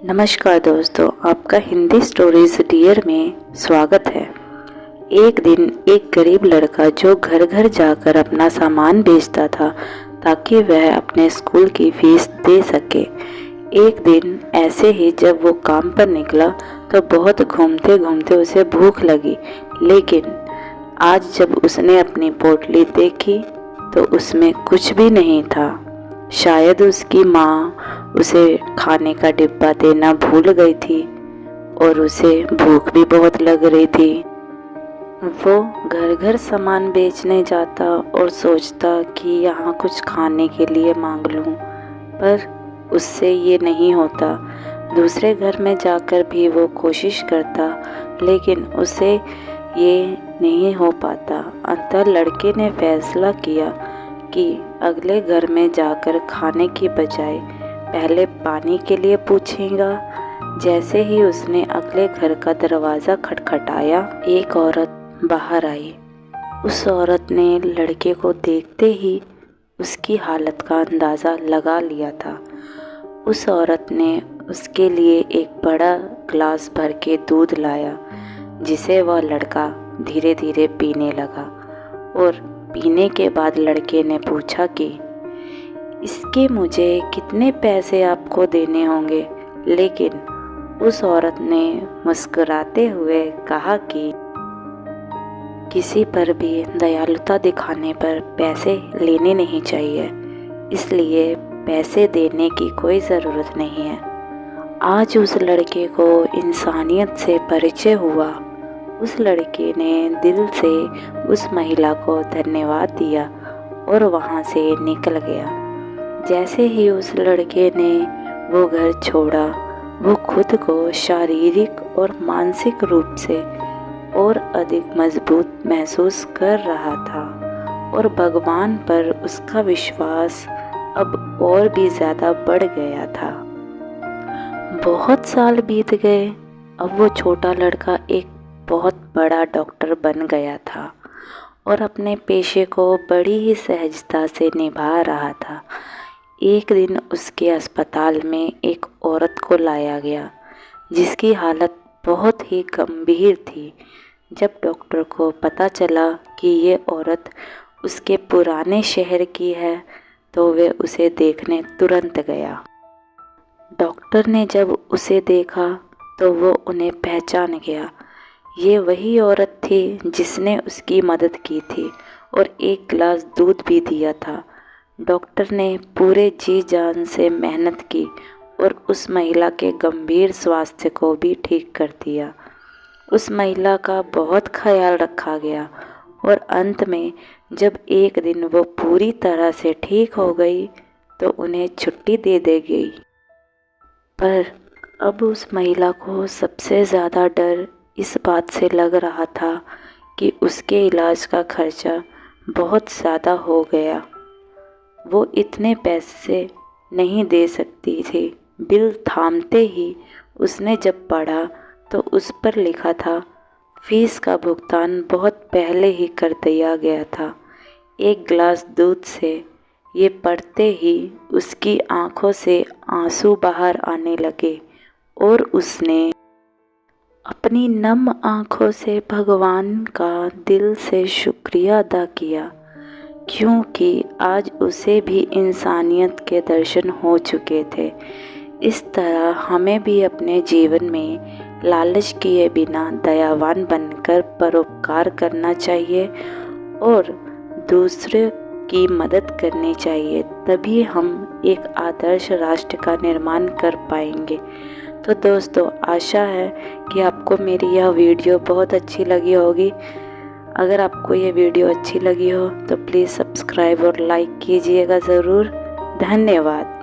नमस्कार दोस्तों, आपका हिंदी स्टोरीज डियर में स्वागत है। एक दिन एक गरीब लड़का जो घर घर जाकर अपना सामान बेचता था ताकि वह अपने स्कूल की फीस दे सके। एक दिन ऐसे ही जब वो काम पर निकला तो बहुत घूमते घूमते उसे भूख लगी, लेकिन आज जब उसने अपनी पोटली देखी तो उसमें कुछ भी नहीं था। शायद उसकी माँ उसे खाने का डिब्बा देना भूल गई थी और उसे भूख भी बहुत लग रही थी। वो घर घर सामान बेचने जाता और सोचता कि यहाँ कुछ खाने के लिए मांग लूँ, पर उससे ये नहीं होता। दूसरे घर में जाकर भी वो कोशिश करता, लेकिन उसे ये नहीं हो पाता। अंततः लड़के ने फैसला किया कि अगले घर में जाकर खाने की बजाय पहले पानी के लिए पूछेगा। जैसे ही उसने अगले घर का दरवाज़ा खटखटाया, एक औरत बाहर आई। उस औरत ने लड़के को देखते ही उसकी हालत का अंदाज़ा लगा लिया था। उस औरत ने उसके लिए एक बड़ा ग्लास भर के दूध लाया, जिसे वह लड़का धीरे धीरे पीने लगा। और पीने के बाद लड़के ने पूछा कि इसके मुझे कितने पैसे आपको देने होंगे, लेकिन उस औरत ने मुस्कुराते हुए कहा कि किसी पर भी दयालुता दिखाने पर पैसे लेने नहीं चाहिए, इसलिए पैसे देने की कोई ज़रूरत नहीं है। आज उस लड़के को इंसानियत से परिचय हुआ। उस लड़के ने दिल से उस महिला को धन्यवाद दिया और वहाँ से निकल गया। जैसे ही उस लड़के ने वो घर छोड़ा, वो खुद को शारीरिक और मानसिक रूप से और अधिक मजबूत महसूस कर रहा था और भगवान पर उसका विश्वास अब और भी ज़्यादा बढ़ गया था। बहुत साल बीत गए। अब वो छोटा लड़का एक बहुत बड़ा डॉक्टर बन गया था और अपने पेशे को बड़ी ही सहजता से निभा रहा था। एक दिन उसके अस्पताल में एक औरत को लाया गया, जिसकी हालत बहुत ही गंभीर थी। जब डॉक्टर को पता चला कि ये औरत उसके पुराने शहर की है, तो वे उसे देखने तुरंत गया। डॉक्टर ने जब उसे देखा तो वो उन्हें पहचान गया। ये वही औरत थी जिसने उसकी मदद की थी और एक गिलास दूध भी दिया था। डॉक्टर ने पूरे जी जान से मेहनत की और उस महिला के गंभीर स्वास्थ्य को भी ठीक कर दिया। उस महिला का बहुत ख्याल रखा गया और अंत में जब एक दिन वो पूरी तरह से ठीक हो गई तो उन्हें छुट्टी दे दी गई। पर अब उस महिला को सबसे ज़्यादा डर इस बात से लग रहा था कि उसके इलाज का खर्चा बहुत ज़्यादा हो गया। वो इतने पैसे नहीं दे सकती थी। बिल थामते ही उसने जब पढ़ा तो उस पर लिखा था फीस का भुगतान बहुत पहले ही कर दिया गया था। एक गिलास दूध से ये पढ़ते ही उसकी आंखों से आंसू बाहर आने लगे और उसने अपनी नम आंखों से भगवान का दिल से शुक्रिया अदा किया, क्योंकि आज उसे भी इंसानियत के दर्शन हो चुके थे। इस तरह हमें भी अपने जीवन में लालच किए बिना दयावान बनकर परोपकार करना चाहिए और दूसरे की मदद करनी चाहिए, तभी हम एक आदर्श राष्ट्र का निर्माण कर पाएंगे। तो दोस्तों, आशा है कि आपको मेरी यह वीडियो बहुत अच्छी लगी होगी। अगर आपको ये वीडियो अच्छी लगी हो तो प्लीज़ सब्सक्राइब और लाइक कीजिएगा ज़रूर। धन्यवाद।